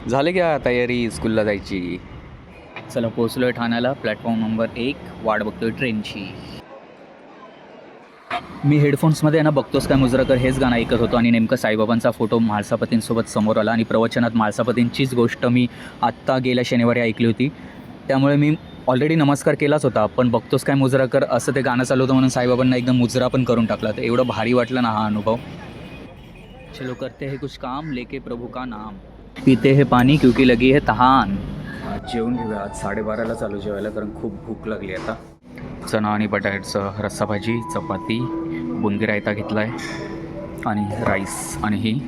झाले का तयारी स्कूलला जायची? चला पोचलो आहे ठाण्याला. प्लॅटफॉर्म नंबर 1 वाट बघतोय ट्रेनची. मी हेडफोन्समध्ये आहे ना बघतोस काय मुजराकर हेच गाणं ऐकत होतो आणि नेमकं साईबाबांचा फोटो म्हाळसापतींसोबत समोर आला आणि प्रवचनात म्हाळसापतींचीच गोष्ट मी आत्ता गेल्या शनिवारी ऐकली होती. त्यामुळे मी ऑलरेडी नमस्कार केलाच होता, पण बघतोस काय मुजराकर असं ते गाणं चालू होतं म्हणून साईबाबांना एकदम मुजरा पण करून टाकला. तर एवढं भारी वाटलं ना हा अनुभव. चलो करते है कुछ काम लेके प्रभू का नाम, पीते है पाणी क्योंकि लगी है तहान. जेवून घेऊया. आज 12:30ला चालू जेवायला कारण खूप भूक लागली आता. चणा आणि बटाट्याचं रस्सा भाजी, चपाती, बुंदी रायता घेतला आहे आणि राईस आणि ही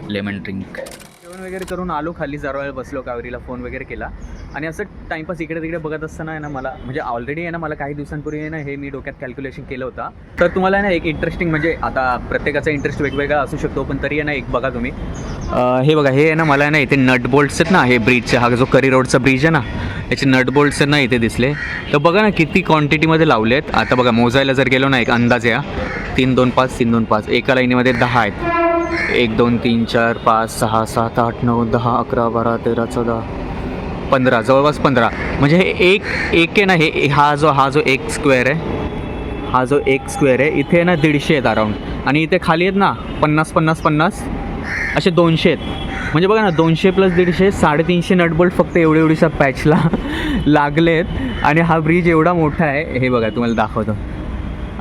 लेमन ड्रिंक. जेवण वगैरे करून आलो खाली, जरा वेळ बसलो, कावेरीला फोन वगैरे केला आणि असं टाईमपास इकडे तिकडे बघत असताना आहे ना मला म्हणजे ऑलरेडी आहे ना मला काही दिवसांपूर्वी आहे ना हे मी डोक्यात कॅल्क्युलेशन केलं होतं. तर तुम्हाला आहे ना एक इंटरेस्टिंग म्हणजे आता प्रत्येकाचा इंटरेस्ट वेगवेगळा असू शकतो, पण तरी आहे ना एक बघा तुम्ही हे बघा हे आहे ना मला आहे ना इथे नट बोल्ट्स आहेत ना, हे ब्रिजचे हा जो करी रोडचा ब्रिज आहे ना याचे नट बोल्ट्स आहेत ना इथे दिसले. तर बघा ना किती क्वांटिटीमध्ये लावले आहेत. आता बघा मोजायला जर गेलो ना एक अंदाज या 3 2 5 3 2 5 एका लाईनीमध्ये 10 आहेत. 1 2 3 4 5 6 7 8 9 10 11 12 13 14 15 जवळपास 15. म्हणजे हे एक आहे ना हे हा जो एक स्क्वेअर आहे, हा जो एक स्क्वेअर आहे इथे ना 150 आहेत अराऊंड आणि इथे खाली आहेत ना 50 50 50 असे 200 आहेत. म्हणजे बघा ना 200 + 150 350 नटबोल्ट फक्त एवढीशा पॅचला लागले आहेत. आणि हा ब्रिज एवढा मोठा आहे, हे बघा तुम्हाला दाखवतो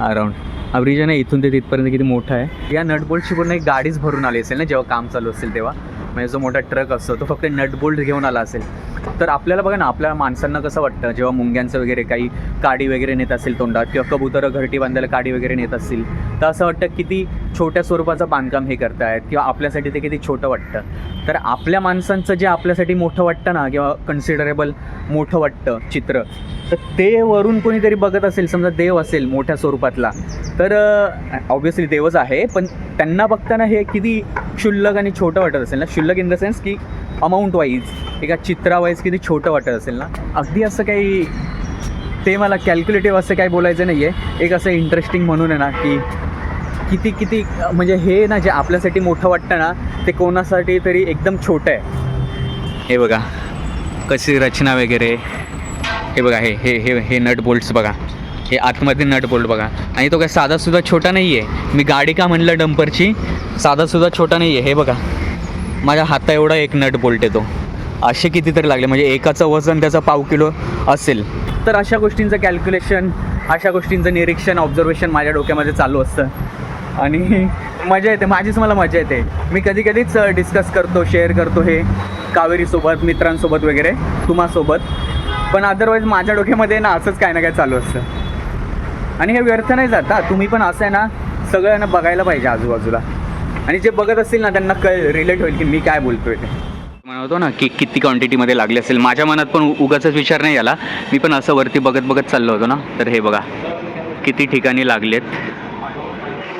अराऊंड हा ब्रिज आहे ना इथून ते तिथपर्यंत किती मोठा आहे. या नटबोल्टची पूर्ण एक गाडीच भरून आली असेल ना जेव्हा काम चालू असेल तेव्हा. म्हणजे जो मोठा ट्रक असतो तो फक्त नटबोल्ट घेऊन आला असेल. तर आपल्याला बघा ना आपल्या माणसांना कसं वाटतं जेव्हा मुंग्यांचं वगैरे काही काडी वगैरे नेत असेल तोंडात किंवा कबुतरं घरटी बांधायला काडी वगैरे नेत असतील तर असं वाटतं किती छोट्या स्वरूपाचं बांधकाम हे करतायत किंवा आपल्यासाठी ते किती छोटं वाटतं. तर आपल्या माणसांचं जे आपल्यासाठी मोठं वाटतं ना किंवा कन्सिडरेबल मोठं वाटतं चित्र, तर ते वरून कोणीतरी बघत असेल समजा देव असेल मोठ्या स्वरूपातला तर ऑब्व्हियसली देवच आहे, पण त्यांना बघताना हे किती क्षुल्लक आणि छोटं वाटत असेल ना. क्षुल्लक इन द सेन्स की अमाऊंट वाईज एका चित्रावाईज किती छोटं वाटत असेल ना. अगदी असं काही ते मला कॅल्क्युलेटिव्ह असं काही बोलायचं नाही आहे, एक असं इंटरेस्टिंग म्हणून आहे ना की किती म्हणजे हे ना जे आपल्यासाठी मोठं वाटतं ना ते कोणासाठी तरी एकदम छोटं आहे. हे बघा कशी रचना वगैरे, हे बघा हे हे हे हे नट बोल्ट्स बघा, हे आतमध्ये नट बोल्ट बघा. आणि तो काय साधासुद्धा छोटा नाही आहे. मी गाडी का म्हणलं डंपरची, साधासुद्धा छोटा नाही आहे. हे बघा माझ्या हाता एवढा एक नट बोल्ट येतो. असे कितीतरी लागले म्हणजे एकाचं वजन त्याचा पाव किलो असेल. तर अशा गोष्टींचं कॅल्क्युलेशन, अशा गोष्टींचं निरीक्षण, ऑब्झर्वेशन माझ्या डोक्यामध्ये चालू असतं आणि मजा येते. मला मजा येते. मी कधीच डिस्कस करतो, शेअर करतो हे कावेरीसोबत, मित्रांसोबत वगैरे, तुम्हासोबत. पण अदरवाईज माझ्या डोक्यामध्ये ना असंच काय ना काय चालू असतं आणि हे व्यर्थ नाही जाता. तुम्ही पण असं आहे ना सगळ्यांना बघायला पाहिजे आजूबाजूला आणि जे बघत असतील ना त्यांना रिलेट होईल की मी काय बोलतोय ते. म्हणतो ना की किती क्वांटिटीमध्ये लागले असेल. माझ्या मनात पण उगाचच विचार नाही आला. मी पण असं वरती बघत चाललो होतो ना. तर हे बघा किती ठिकाणी लागलेत.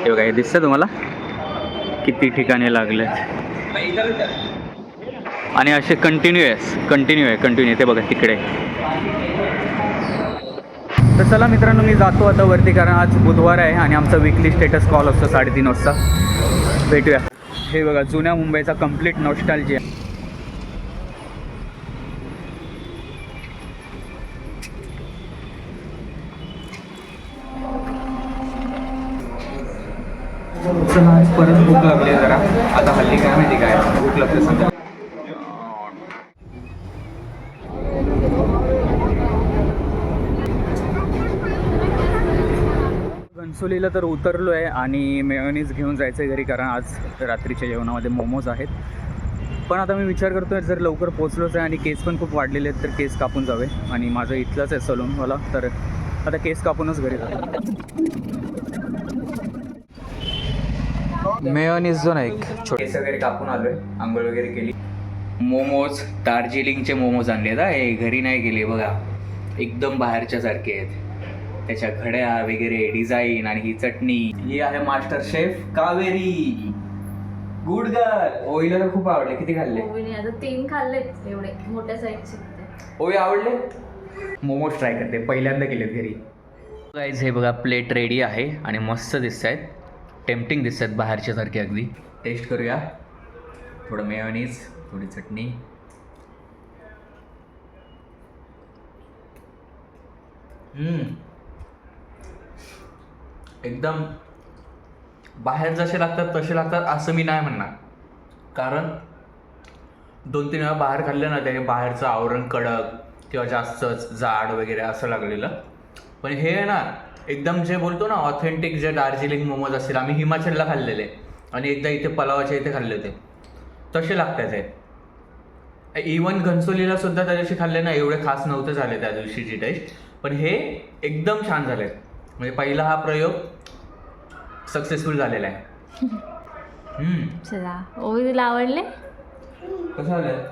हे बघा हे दिसतं तुम्हाला किती ठिकाणी लागलेत आणि असे कंटिन्यू आहे ते बघा तिकडे. तर चला मित्रांनो मी जातो आता वरती कारण आज बुधवार आहे आणि आमचा वीकली स्टेटस कॉल असतो 3:30 वाजता. भेटूया. हे बघा जुन्या मुंबईचा कम्प्लीट नॉस्टॅल्जिया. चला आज परत भूक लागली जरा. आता हल्ली काय माहिती काय भूक लागते समजा. घनसोलीला तर उतरलो आहे आणि मेयोनीज घेऊन जायचं आहे घरी कारण आज रात्रीच्या जेवणामध्ये मोमोज आहेत. पण आता मी विचार करतो आहे जर लवकर पोचलोच आहे आणि केस पण खूप वाढलेले आहेत तर केस कापून जावे. आणि माझं इथलंच आहे सलूनवाला, तर आता केस कापूनच घरी जातो. मेयोनीज जो नाही छोटे केस वगैरे कापून आलो आहे, आंघोळ वगैरे केली. मोमोज दार्जिलिंगचे मोमोज आणले आहेत. हे घरी नाही गेले बघा, एकदम बाहेरच्या सारखे आहेत. त्याच्या घड्या वगैरे डिझाईन आणि ही चटणी. ही आहे master chef Kaveri. Good girl. ओवीला तर खूप आवडले. किती खाल्ले? ओवीने आता 3 खाल्लेत एवढे मोठ्या साईजचे. ओवी आवडले. मोमोज ट्राय करते, पहिल्यांदा केलेत घरी. गाईज हे बघा प्लेट रेडी आहे आणि मस्त दिसत आहेत, टेम्पटिंग दिसत आहेत बाहेरच्या सारखे अगदी. टेस्ट करूया. थोडं मेयोनीज, थोडी चटणी. एकदम बाहेर जसे लागतात तसे लागतात असं मी नाही म्हणणार, कारण 2-3 वेळा बाहेर खाल्लं ना, त्याने बाहेरचं आवरण कडक किंवा जास्तच जाड वगैरे असं लागलेलं. पण हे आहे ना एकदम जे बोलतो ना ऑथेंटिक जे दार्जिलिंग मोमोज असतील, आम्ही हिमाचलला खाल्लेले आणि एकदा इथे पलावाच्या इथे खाल्ले होते, तसे लागतात हे. इवन घनसोलीला सुद्धा त्या दिवशी खाल्ले ना, एवढे खास नव्हते झाले त्या दिवशीची टेस्ट, पण हे एकदम छान झाले. म्हणजे पहिला हा प्रयोग सक्सेसफुल झालेला आहे. चला, ओवी तुला आवडले? कसं झालं?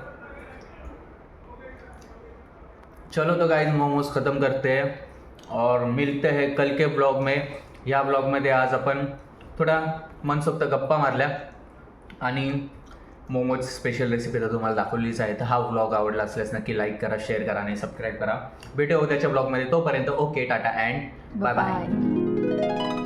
चलो तो गाइस, मोमोज ख़त्म करते हैं और मिलते हैं कल के ब्लॉग में. या ब्लॉगमध्ये आज आपण थोडा मनसोक्त गप्पा मारल्या आणि मोमोज स्पेशल रेसिपी तर तुम्हाला दाखवलीच आहे. तर हा ब्लॉग आवडला असल्यास नक्की लाईक करा, शेअर करा आणि सबस्क्राईब करा. भेटू उद्याच्या ब्लॉगमध्ये. तोपर्यंत okay, tata and bye bye.